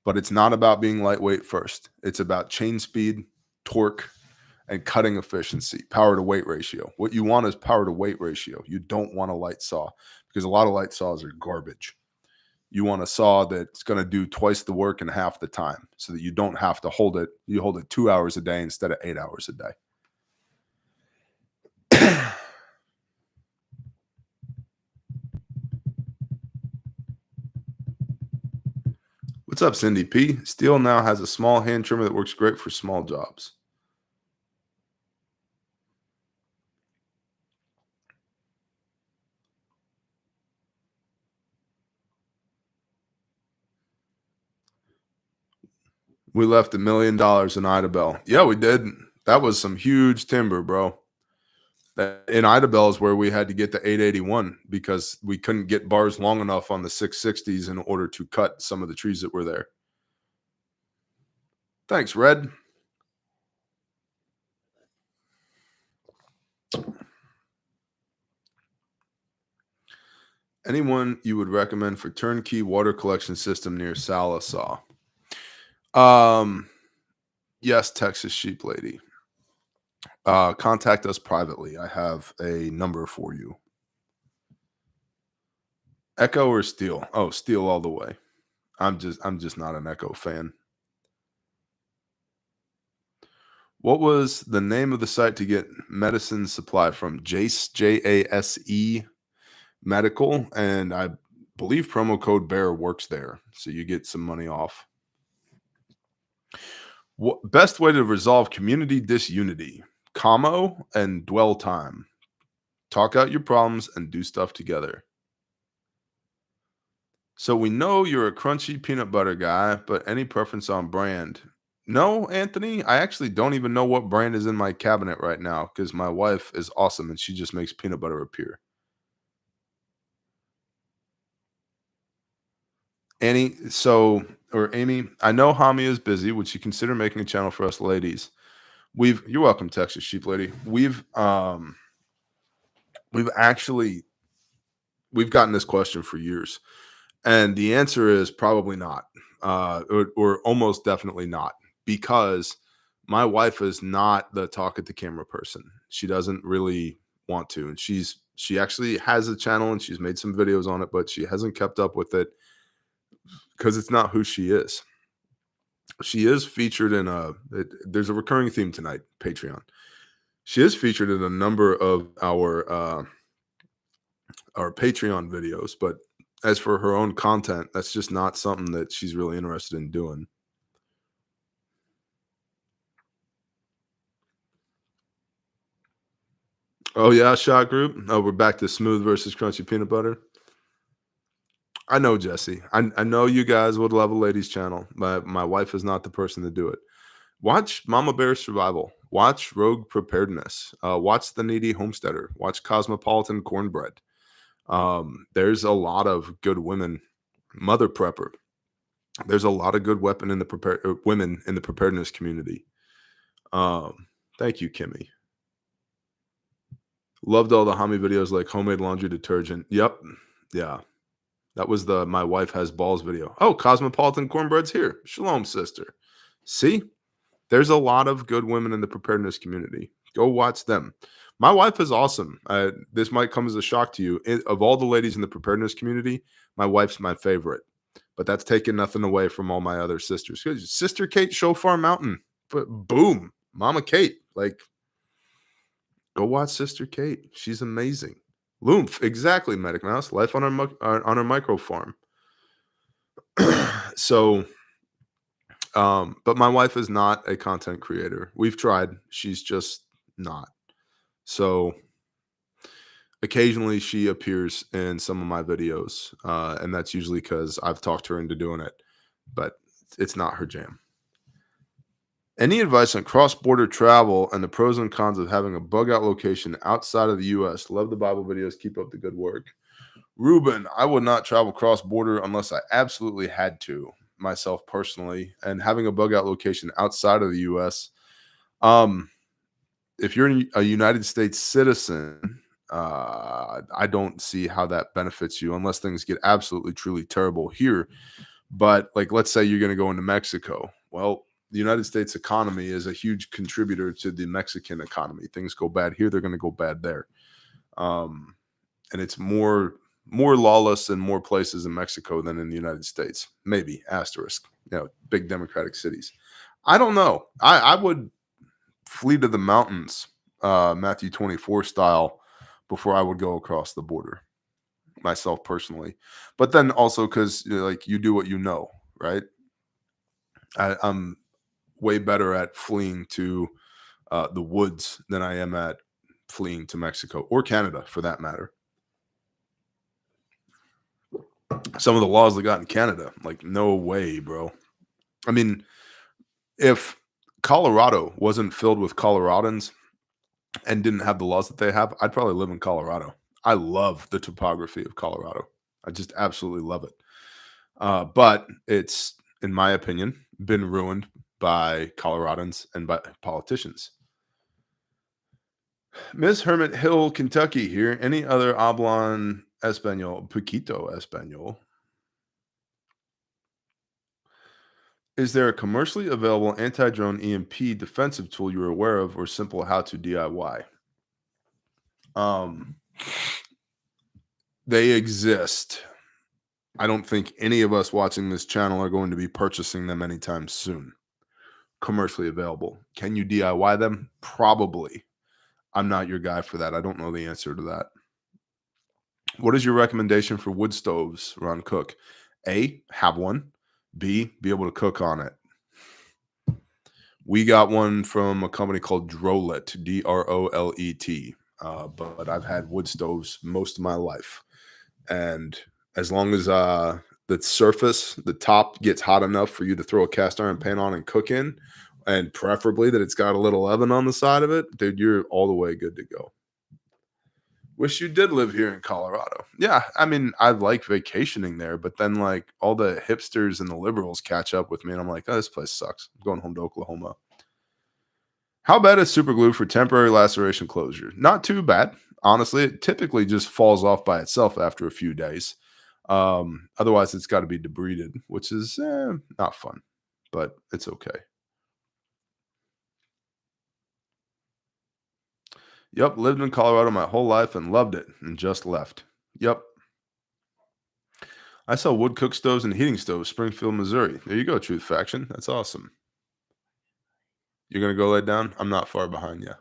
A: But it's not about being lightweight first. It's about chain speed, torque, and cutting efficiency, power to weight ratio. What you want is power to weight ratio. You don't want a light saw because a lot of light saws are garbage. You want a saw that's going to do twice the work in half the time so that you don't have to hold it. You hold it 2 hours a day instead of 8 hours a day. What's up, Cindy P? Steel now has a small hand trimmer that works great for small jobs. We left $1 million in Idabel. Yeah, we did. That was some huge timber, bro. In Idabel is where we had to get the 881 because we couldn't get bars long enough on the 660s in order to cut some of the trees that were there. Thanks, Red. Anyone you would recommend for turnkey water collection system near Salisaw? Yes, Texas Sheep Lady. Contact us privately. I have a number for you. Echo or Steel? Oh, Steel all the way. I'm just not an Echo fan. What was the name of the site to get medicine supply from? Jase, Jase Medical, and I believe promo code BEAR works there, so you get some money off. Best way to resolve community disunity? Commo and dwell time. Talk out your problems and do stuff together. So we know you're a crunchy peanut butter guy, but any preference on brand? No, Anthony, I actually don't even know what brand is in my cabinet right now because my wife is awesome and she just makes peanut butter appear. Amy, I know Hami is busy. Would you consider making a channel for us ladies? You're welcome, Texas Sheep Lady. We've gotten this question for years, and the answer is probably not, or almost definitely not, because my wife is not the talk at the camera person. She doesn't really want to, and she actually has a channel and she's made some videos on it, but she hasn't kept up with it because it's not who she is. She is featured in there's a recurring theme tonight, Patreon. She is featured in a number of our Patreon videos, but as for her own content, that's just not something that she's really interested in doing. Oh yeah, shot group. Oh, we're back to smooth versus crunchy peanut butter. I know, Jesse. I know you guys would love a ladies channel, but my wife is not the person to do it. Watch Mama Bear Survival. Watch Rogue Preparedness. Watch The Needy Homesteader. Watch Cosmopolitan Cornbread. There's a lot of good women. Mother Prepper. There's a lot of good women in the preparedness community. Thank you, Kimmy. Loved all the Hami videos like homemade laundry detergent. Yep. Yeah. That was the My Wife Has Balls video. Oh, Cosmopolitan Cornbread's here. Shalom, sister. See? There's a lot of good women in the preparedness community. Go watch them. My wife is awesome. This might come as a shock to you. Of all the ladies in the preparedness community, my wife's my favorite. But that's taking nothing away from all my other sisters. Sister Kate Shofar Mountain. But boom. Mama Kate. Like, go watch Sister Kate. She's amazing. Loomph. Exactly, Medic Mouse. Life on our micro farm. So But my wife is not a content creator. We've tried. She's just not. So occasionally she appears in some of my videos, and that's usually because I've talked her into doing it, but it's not her jam. Any advice on cross-border travel and the pros and cons of having a bug out location outside of the US? Love the Bible videos. Keep up the good work. Ruben, I would not travel cross-border unless I absolutely had to, myself personally. And having a bug out location outside of the US, if you're a United States citizen, I don't see how that benefits you unless things get absolutely truly terrible here. But like, let's say you're going to go into Mexico. Well, the United States economy is a huge contributor to the Mexican economy. Things go bad here, they're going to go bad there. And it's more lawless in more places in Mexico than in the United States. Maybe asterisk. Big democratic cities. I don't know. I would flee to the mountains, Matthew 24 style, before I would go across the border, myself personally. But then also because like you do what you know, right? I'm way better at fleeing to the woods than I am at fleeing to Mexico or Canada, for that matter. Some of the laws they got in Canada, like, no way, bro. I mean, if Colorado wasn't filled with Coloradans and didn't have the laws that they have, I'd probably live in Colorado. I love the topography of Colorado. I just absolutely love it. But it's, in my opinion, been ruined by Coloradans and by politicians. Miss Hermit Hill, Kentucky here. Any other hablan español? Poquito español. Is there a commercially available anti-drone EMP defensive tool you're aware of, or simple how-to DIY? They exist. I don't think any of us watching this channel are going to be purchasing them anytime soon. Commercially available. Can you DIY them? Probably. I'm not your guy for that. I don't know the answer to that. What is your recommendation for wood stoves, Ron Cook? A, have one. B, be able to cook on it. We got one from a company called Drolet, Drolet. But I've had wood stoves most of my life. And as long as the surface, the top gets hot enough for you to throw a cast iron pan on and cook in, and preferably that it's got a little oven on the side of it, dude, you're all the way good to go. Wish you did live here in Colorado. Yeah, I mean, I like vacationing there, but then like all the hipsters and the liberals catch up with me, and I'm like, oh, this place sucks. I'm going home to Oklahoma. How bad is super glue for temporary laceration closure? Not too bad. Honestly, it typically just falls off by itself after a few days. Otherwise, it's got to be debrided, which is not fun, but it's okay. Yep, lived in Colorado my whole life and loved it and just left. Yep. I sell wood cook stoves and heating stoves, Springfield, Missouri. There you go, Truth Faction. That's awesome. You're going to go lay down? I'm not far behind you.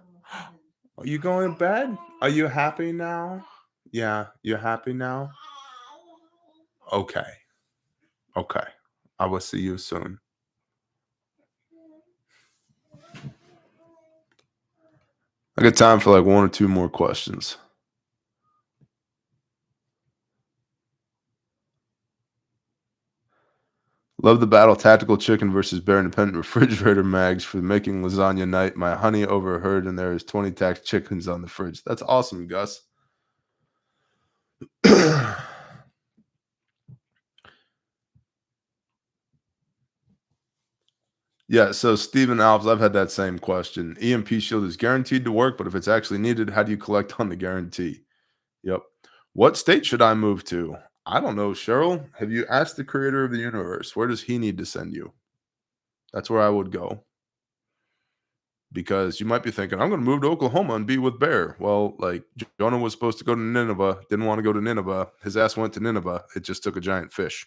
A: Are you going to bed? Are you happy now? Yeah, you're happy now? Okay. Okay. I will see you soon. I got time for like one or two more questions. Love the battle tactical chicken versus bear independent refrigerator mags for making lasagna night. My honey overheard, and there is 20 tax chickens on the fridge. That's awesome, Gus. Yeah, so Stephen Alves, I've had that same question. EMP shield is guaranteed to work, but if it's actually needed, how do you collect on the guarantee? Yep. What state should I move to? I don't know, Cheryl. Have you asked the creator of the universe? Where does he need to send you? That's where I would go. Because you might be thinking, I'm going to move to Oklahoma and be with Bear. Well, like Jonah was supposed to go to Nineveh, didn't want to go to Nineveh. His ass went to Nineveh. It just took a giant fish.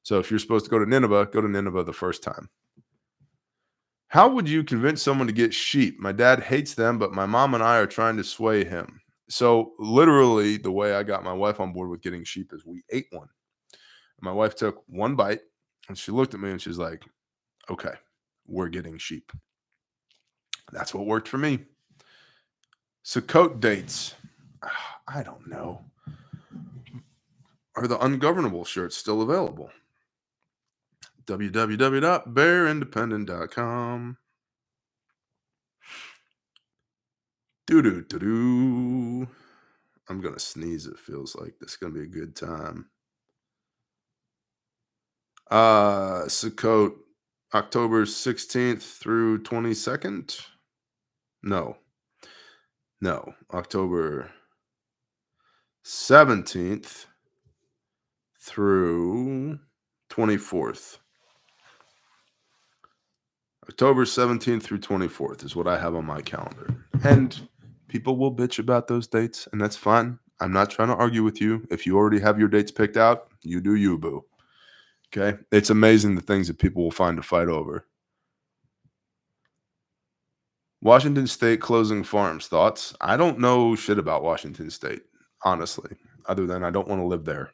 A: So if you're supposed to go to Nineveh the first time. How would you convince someone to get sheep? My dad hates them, but my mom and I are trying to sway him. So literally the way I got my wife on board with getting sheep is we ate one. My wife took one bite and she looked at me and she's like, okay, we're getting sheep. That's what worked for me. Sukkot dates. I don't know. Are the ungovernable shirts still available? www.bearindependent.com. Doo-doo-doo-doo. I'm going to sneeze, it feels like. This is going to be a good time. Sukkot, October 16th through 22nd? No. October 17th through 24th. October 17th through 24th is what I have on my calendar. And people will bitch about those dates, and that's fine. I'm not trying to argue with you. If you already have your dates picked out, you do you, boo. Okay? It's amazing the things that people will find to fight over. Washington State closing farms. Thoughts? I don't know shit about Washington State, honestly, other than I don't want to live there.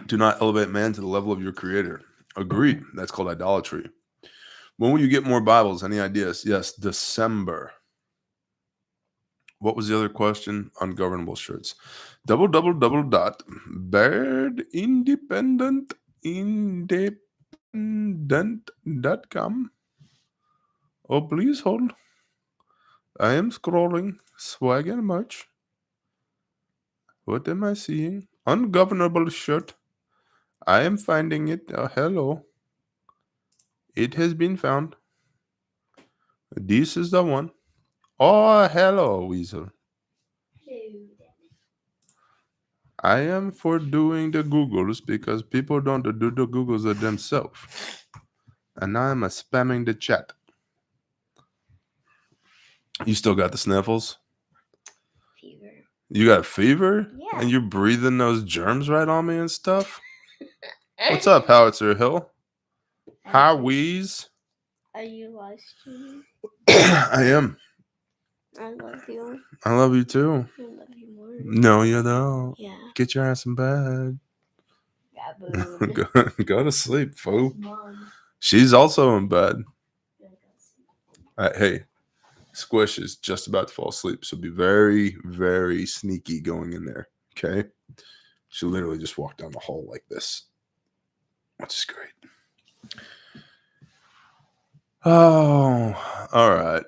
A: Do not elevate man to the level of your creator. Agreed. That's called idolatry. When will you get more Bibles? Any ideas? Yes, December. What was the other question? Ungovernable shirts. www.beardindependent.com. Oh, please hold. I am scrolling. Swag and merch. What am I seeing? Ungovernable shirt. I am finding it. Hello. It has been found. This is the one. Oh, hello, Weasel. I am for doing the Googles because people don't do the Googles themselves. And now I'm spamming the chat. You still got the sniffles?
C: Fever.
A: You got fever?
C: Yeah.
A: And you're breathing those germs right on me and stuff? What's up, Howitzer Hill? Hi, Wheeze.
C: Are you live streaming?
A: I am.
C: I love you.
A: I love you too.
C: I love you more.
A: No, you don't.
C: Yeah.
A: Get your ass in bed.
C: Baboon.
A: Go to sleep, fool.
C: Mom.
A: She's also in bed. Hey, Squish is just about to fall asleep, so be very, very sneaky going in there, okay? She literally just walked down the hall like this, which is great. Oh, all right.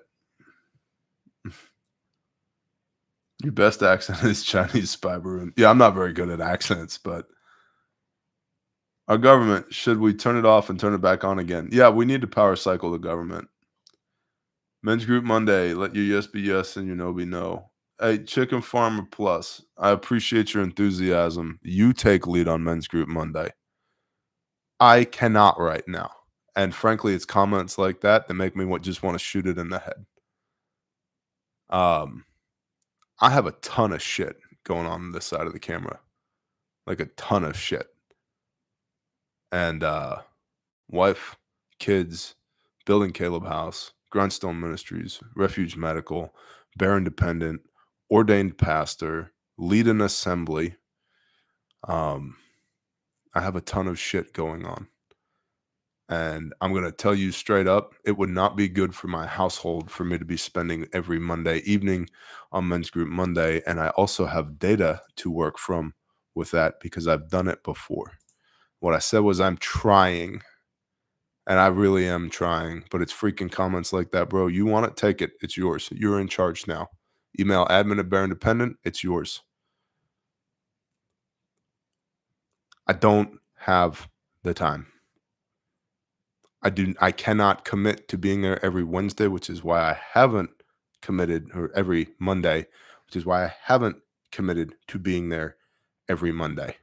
A: Your best accent is Chinese spy balloon. Yeah, I'm not very good at accents, but our government, should we turn it off and turn it back on again? Yeah, we need to power cycle the government. Men's Group Monday, let your yes be yes and your no be no. Hey, Chicken Farmer Plus, I appreciate your enthusiasm. You take lead on Men's Group Monday. I cannot right now. And frankly, it's comments like that make me just want to shoot it in the head. I have a ton of shit going on this side of the camera. Like a ton of shit. And wife, kids, building Caleb House, Grindstone Ministries, Refuge Medical, Bear Independent, ordained pastor, lead an assembly. I have a ton of shit going on. And I'm going to tell you straight up, it would not be good for my household for me to be spending every Monday evening on Men's Group Monday. And I also have data to work from with that because I've done it before. What I said was I'm trying, and I really am trying, but it's freaking comments like that, bro. You want it? Take it. It's yours. You're in charge now. Email admin@Bear Independent. It's yours. I don't have the time. I cannot commit to being there every Wednesday, which is why I haven't committed, or every Monday, which is why I haven't committed to being there every Monday.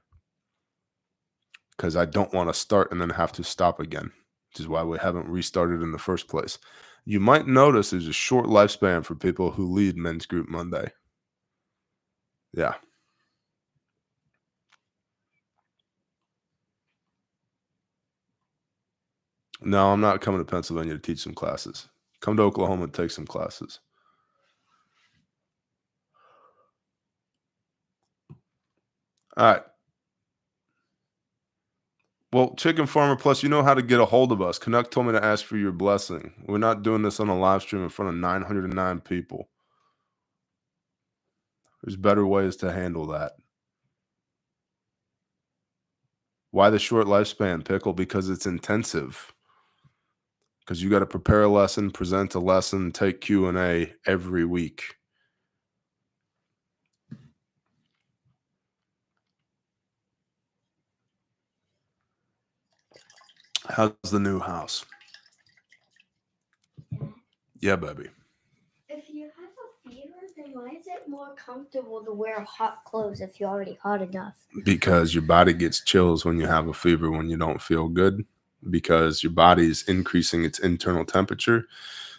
A: Because I don't want to start and then have to stop again, which is why we haven't restarted in the first place. You might notice there's a short lifespan for people who lead Men's Group Monday. Yeah. No, I'm not coming to Pennsylvania to teach some classes. Come to Oklahoma and take some classes. All right. Well, Chicken Farmer Plus, you know how to get a hold of us. Canuck told me to ask for your blessing. We're not doing this on a live stream in front of 909 people. There's better ways to handle that. Why the short lifespan, Pickle? Because it's intensive. Because you got to prepare a lesson, present a lesson, take Q&A every week. How's the new house? Yeah, baby.
C: If you have a fever, then why is it more comfortable to wear hot clothes if you're already hot enough?
A: Because your body gets chills when you have a fever, when you don't feel good, because your body is increasing its internal temperature.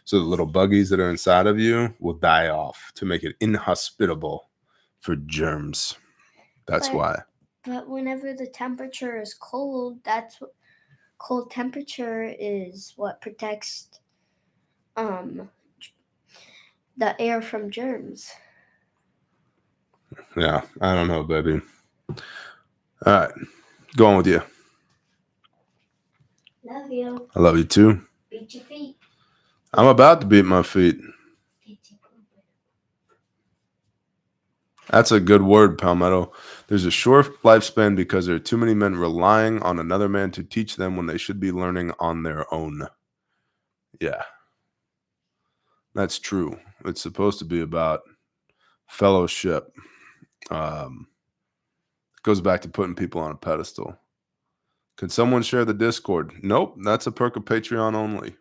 A: So the little buggies that are inside of you will die off to make it inhospitable for germs. That's why.
C: But whenever the temperature is cold, cold temperature is what protects the air from germs.
A: Yeah, I don't know, baby. All right, going with you.
C: Love you.
A: I love you too.
C: Beat your feet.
A: I'm about to beat my feet. That's a good word, Palmetto. There's a short lifespan because there are too many men relying on another man to teach them when they should be learning on their own. Yeah, that's true. It's supposed to be about fellowship. It goes back to putting people on a pedestal. Can someone share the Discord? Nope, that's a perk of Patreon only.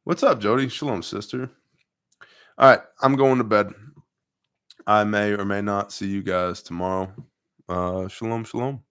A: What's up, Jody? Shalom, sister. All right, I'm going to bed. I may or may not see you guys tomorrow. Shalom, shalom.